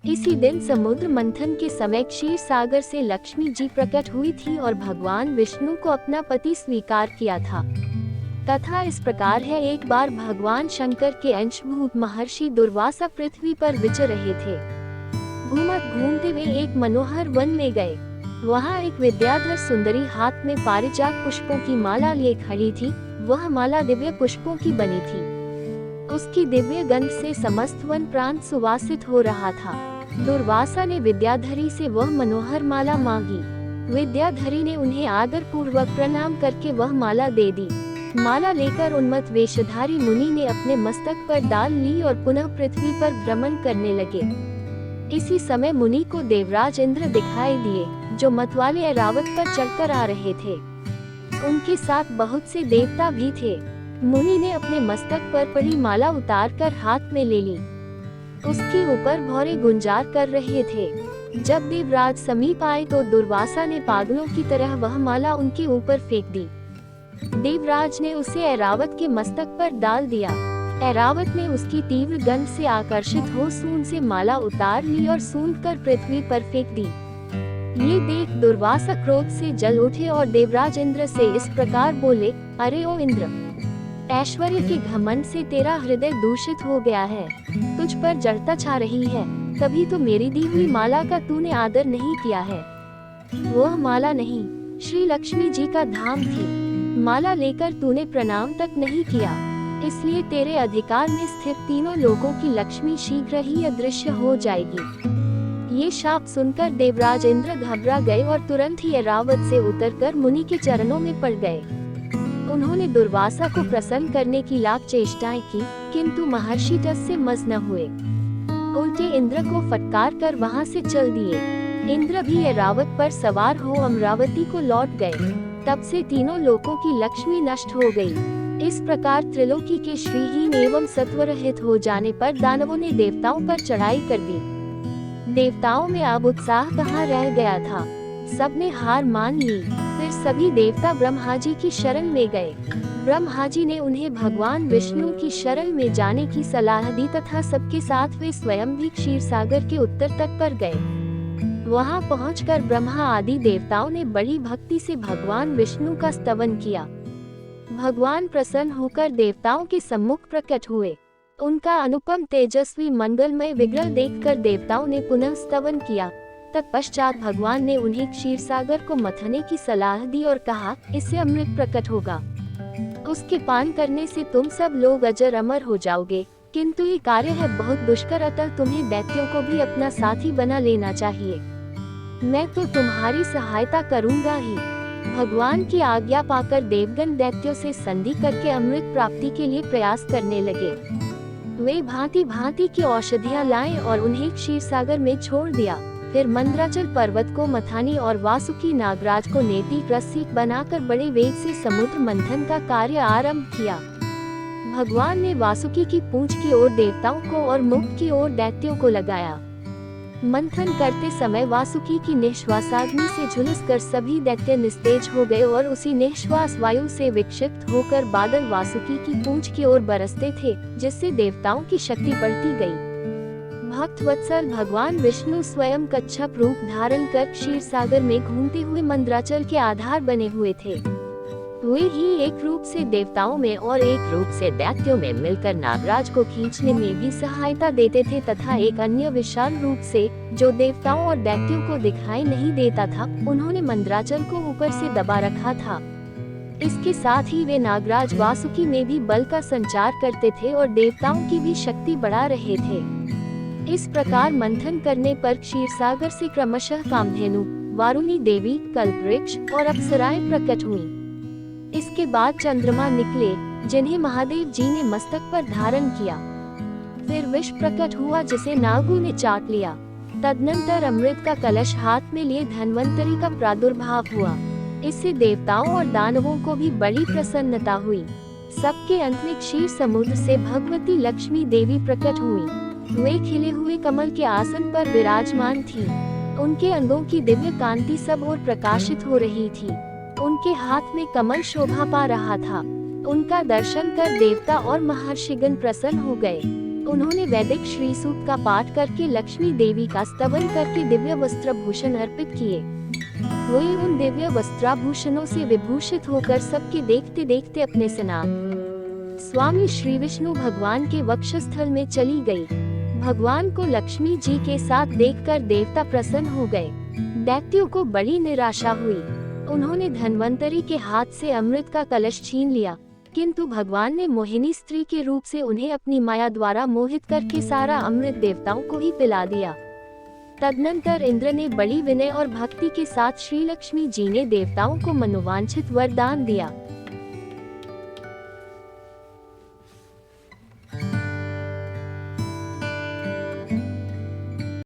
इसी दिन समुद्र मंथन के समय क्षीर सागर से लक्ष्मी जी प्रकट हुई थी और भगवान विष्णु को अपना पति स्वीकार किया था। कथा इस प्रकार है, एक बार भगवान शंकर के अंशभूत महर्षि दुर्वासा पृथ्वी पर विचर रहे थे। घूमते हुए एक मनोहर वन में गए। वहाँ एक विद्याधर सुंदरी हाथ में पारिजात पुष्पों की माला लिए खड़ी थी। वह माला दिव्य पुष्पों की बनी थी। उसकी दिव्य गंध से समस्त वन प्रांत सुवासित हो रहा था। दुर्वासा ने विद्याधरी से वह मनोहर माला मांगी। विद्याधरी ने उन्हें आदर पूर्वक प्रणाम करके वह माला दे दी। माला लेकर उन्मत्त वेशधारी मुनि ने अपने मस्तक पर डाल ली और पुनः पृथ्वी पर भ्रमण करने लगे। इसी समय मुनि को देवराज इंद्र दिखाई दिए, जो मतवाले ऐरावत पर चढ़कर आ रहे थे। उनके साथ बहुत से देवता भी थे। मुनि ने अपने मस्तक पर पड़ी माला उतारकर हाथ में ले ली। उसके ऊपर भौरे गुंजार कर रहे थे। जब देवराज समीप आए तो दुर्वासा ने पागलों की तरह वह माला उनके ऊपर फेंक दी। देवराज ने उसे ऐरावत के मस्तक पर डाल दिया। ऐरावत ने उसकी तीव्र गंध से आकर्षित हो सूंड से माला उतार ली और सूंघ कर पृथ्वी पर फेंक दी। ये देख दुर्वासा क्रोध से जल उठे और देवराज इंद्र से इस प्रकार बोले, अरे ओ इंद्र, ऐश्वर्य के घमंड से तेरा हृदय दूषित हो गया है। तुझ पर जड़ता छा रही है, तभी तो मेरी दी हुई माला का तूने आदर नहीं किया है। वह माला नहीं, श्री लक्ष्मी जी का धाम थी। माला लेकर तूने प्रणाम तक नहीं किया, इसलिए तेरे अधिकार में स्थित तीनों लोगों की लक्ष्मी शीघ्र ही अदृश्य हो जाएगी। ये शाप सुनकर देवराज इंद्र घबरा गए और तुरंत ही ऐरावत से उतरकर मुनि के चरणों में पड़ गए। उन्होंने दुर्वासा को प्रसन्न करने की लाख चेष्टाएं की, किंतु महर्षि टस से मस न हुए। उल्टे इंद्र को फटकार कर वहां से चल दिए। इंद्र भी ऐरावत पर सवार हो अमरावती को लौट गए। तब से तीनों लोकों की लक्ष्मी नष्ट हो गई। इस प्रकार त्रिलोकी के श्रीहीन एवं सत्वरहित हो जाने पर दानवों ने देवताओं पर चढ़ाई कर दी। देवताओं में अब उत्साह कहाँ रह गया था, सबने हार मान ली। फिर सभी देवता ब्रह्मा जी की शरण में गए। ब्रह्मा जी ने उन्हें भगवान विष्णु की शरण में जाने की सलाह दी तथा सबके साथ वे स्वयं भी क्षीर सागर के उत्तर तट पर गए। वहां पहुंचकर ब्रह्मा आदि देवताओं ने बड़ी भक्ति से भगवान विष्णु का स्तवन किया। भगवान प्रसन्न होकर देवताओं के सम्मुख प्रकट हुए। उनका अनुपम तेजस्वी मंगलमय विग्रह देखकर देवताओं ने पुनः स्तवन किया। तत्पश्चात भगवान ने उन्हें क्षीर सागर को मथने की सलाह दी और कहा, इससे अमृत प्रकट होगा। उसके पान करने से तुम सब लोग अजर अमर हो जाओगे, किंतु ये कार्य है बहुत दुष्कर, अतः तुम्हें दैत्यों को भी अपना साथी बना लेना चाहिए। मैं तो तुम्हारी सहायता करूंगा ही। भगवान की आज्ञा पाकर देवगण दैत्यों से संधि करके अमृत प्राप्ति के लिए प्रयास करने लगे। वे भांति भांति की औषधियां लाए और उन्हें क्षीर सागर में छोड़ दिया। फिर मंद्राचल पर्वत को मथानी और वासुकी नागराज को नेति रस्सी बनाकर बड़े वेग से समुद्र मंथन का कार्य आरंभ किया। भगवान ने वासुकी की पूंछ की ओर देवताओं को और मुख की ओर दैत्यों को लगाया। मंथन करते समय वासुकी की निश्वासाग्नि से झुलसकर सभी दैत्य निस्तेज हो गए और उसी निश्वास वायु से विक्षिप्त होकर बादल वासुकी की पूंछ की ओर बरसते थे, जिससे देवताओं की शक्ति बढ़ती गई। भक्त वत्सल भगवान विष्णु स्वयं कच्छप रूप धारण कर क्षीर सागर में घूमते हुए मंद्राचल के आधार बने हुए थे। वे ही एक रूप से देवताओं में और एक रूप से दैत्यों में मिलकर नागराज को खींचने में भी सहायता देते थे तथा एक अन्य विशाल रूप से, जो देवताओं और दैत्यों को दिखाई नहीं देता था, उन्होंने मंद्राचल को ऊपर से दबा रखा था। इसके साथ ही वे नागराज वासुकी में भी बल का संचार करते थे और देवताओं की भी शक्ति बढ़ा रहे थे। इस प्रकार मंथन करने पर क्षीर सागर से क्रमशः कामधेनु, वारुणी देवी, कल्पवृक्ष और अप्सराएं प्रकट हुईं। इसके बाद चंद्रमा निकले, जिन्हें महादेव जी ने मस्तक पर धारण किया। फिर विष प्रकट हुआ, जिसे नागों ने चाट लिया। तदनंतर अमृत का कलश हाथ में लिए धन्वंतरी का प्रादुर्भाव हुआ। इससे देवताओं और दानवों को भी बड़ी प्रसन्नता हुई। सबके अंत में क्षीर समुद्र से भगवती लक्ष्मी देवी प्रकट हुई। वे खिले हुए कमल के आसन पर विराजमान थी। उनके अंगों की दिव्य कांति सब ओर प्रकाशित हो रही थी। उनके हाथ में कमल शोभा पा रहा था। उनका दर्शन कर देवता और महर्षिगण प्रसन्न हो गए। उन्होंने वैदिक श्री सूक्त का पाठ करके लक्ष्मी देवी का स्तवन करके दिव्य वस्त्रभूषण अर्पित किए। वे उन दिव्य वस्त्राभूषणों से विभूषित होकर सबके देखते देखते अपने सनातन स्वामी श्री विष्णु भगवान के वक्षस्थल में चली गई। भगवान को लक्ष्मी जी के साथ देखकर देवता प्रसन्न हो गए। दैत्यों को बड़ी निराशा हुई। उन्होंने धन्वंतरी के हाथ से अमृत का कलश छीन लिया, किंतु भगवान ने मोहिनी स्त्री के रूप से उन्हें अपनी माया द्वारा मोहित करके सारा अमृत देवताओं को ही पिला दिया। तदनंतर इंद्र ने बड़ी विनय और भक्ति के साथ श्री लक्ष्मी जी ने देवताओं को मनोवांछित वरदान दिया।